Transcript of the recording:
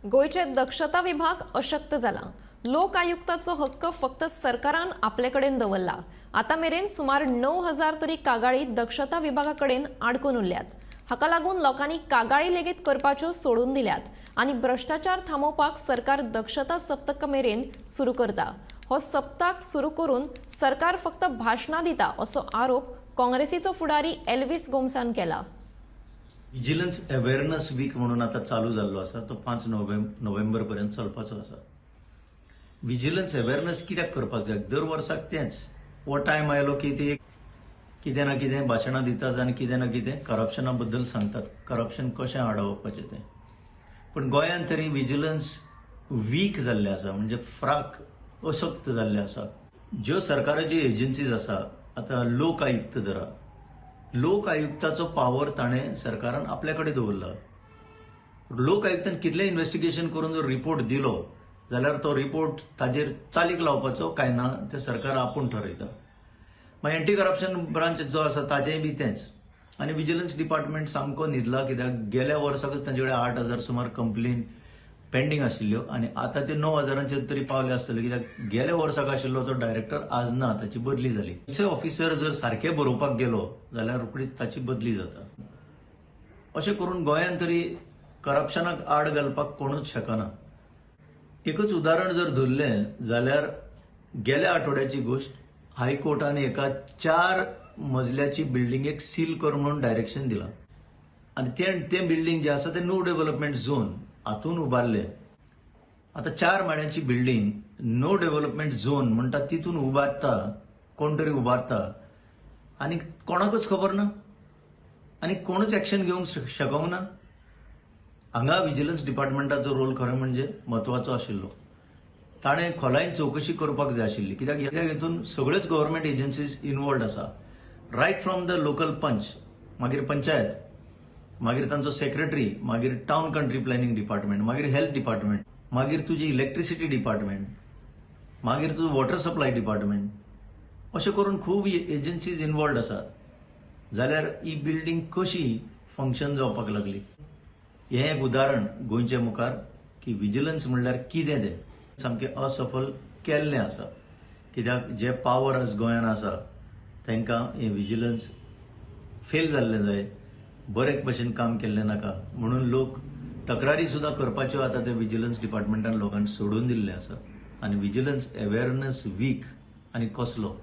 गोयचे दक्षता विभाग अशक्त जाला। लोक आयुक्ताचो हक्क फक्त सरकारान आपल्याकडेन दवरला। आता मेरेन सुमार 9,000 तरी कागाळी दक्षता विभागाकडेन आडकून उरल्यात। हाका लागून लोकांनी कागाळी लेगीत करपाच्यो सोडून दिल्यात आणि भ्रष्टाचार थांबोवपाक सरकार दक्षता सप्तक मेरेन सुरू करता। हो सप्तक सुरू करून सरकार फक्त भाषणां दिता असो आरोप काँग्रेसीचो फुडारी एल्विस गोमसान केला। विजिलन्स अवेअरनेस वीक म्हणून आता चालू जाल्लो आसा तो 5 नोव्हेंबर पर्यंत चलपाचो आसा। विजिलन्स अवेअरनेस कित्याक करपाक जाय? दर वर्साक तेंच हो टायम आयलो की ते कितें ना कितें भाशणां दितात आनी कितें ना कितें करप्शना बद्दल सांगतात, करप्शन कशें आडोवपाचें तें। पण गोंयांत तरी विजिलन्स वीक जाल्लें आसा, म्हणजे फ्राक अशक्त जाल्लें आसा। ज्यो सरकाराच्यो एजन्सीज आसा, आतां लोक आयुक्त धरा, लोक आयुक्ताचो पावर ताणें सरकारान आपल्या कडेन दवरला। लोक आयुक्तान कितलें इन्व्हेस्टिगेशन करून जर रिपोर्ट दिलो जाल्यार तो रिपोर्ट ताजेर चालीक लावपाचो काय ना तें सरकार आपूण ठरयता। मागीर एंटी करप्शन ब्रांच जो आसा ताचेंय बी तेंच। आनी विजिलन्स डिपार्टमेंट सामको न्हिदला, कित्याक गेल्या वर्साकच तांचे कडेन 8,000 सुमार कंप्लेन पेंडींग आशिल्ल्यो आनी आतां त्यो 9,000 तरी पावले आसतल्यो, कित्याक गेल्या वर्साक आशिल्लो तो डायरेक्टर आज ना, ताची बदली जाली। खंयचोय ऑफिसर जर सारके बरोवपाक गेलो जाल्यार रोखडीच ताची बदली जाता। अशें करून गोंयांत तरी करप्शनाक आड घालपाक कोणूच शकना। एकच उदाहरण जर धरलें जाल्यार गेल्या आठवड्याची गोष्ट, हायकोर्टान एका 4 मजल्याची बिल्डिंगेक सील कर म्हणून डायरेक्शन दिलां आनी तें बिल्डिंग जें आसा तें नो डेव्हलपमेंट झोन हातून उबारले। आता 4 माळ्यांची बिल्डिंग नो डेव्हलपमेंट झोन म्हणटा तितून उबारता कोण तरी उबारता आनी कोणाकच खबर ना आनी कोणूच एक्शन घेवंक शकूंक ना। हांगा विजिलन्स डिपार्टमेंटाचो रोल खरें म्हणजे म्हत्वाचो आशिल्लो। ताणें खोलायेन चवकशी करपाक जाय आशिल्ली, कित्याक हेतून सगळ्योच गव्हर्नमेंट एजन्सीज इन्वॉल्ड आसा। रायट फ्रॉम द लोकल पंच, मागीर पंचायत, मागीर तांचो सेक्रेटरी, मागीर टाउन कंट्री प्लॅनिंग डिपार्टमेंट, मागीर हेल्थ डिपार्टमेंट, मागीर तुजी इलेक्ट्रिसिटी डिपार्टमेंट, मागीर तुजो वॉटर सप्लाय डिपार्टमेंट, अशें करून खूब एजन्सीज इन्वॉल्ड आसात। जाल्यार ही बिल्डिंग कशी फंक्शन जावपाक लागली? हें एक उदाहरण गोंयचे मुखार की विजिलन्स म्हणल्यार कितें तें सामकें असफल केल्लें आसा। कित्याक जे पावर गोंयांत आसा तांकां हें विजिलन्स फेल जाल्लें जाय, बरे भशेन काम केल्लें नाका म्हणून लोक तक्रारी सुद्दां करपाच्यो आतां ते विजिलन्स डिपार्टमेंटान लोकांनी सोडून दिल्ले आसा। आनी विजिलन्स अवेअरनेस वीक आनी कसलो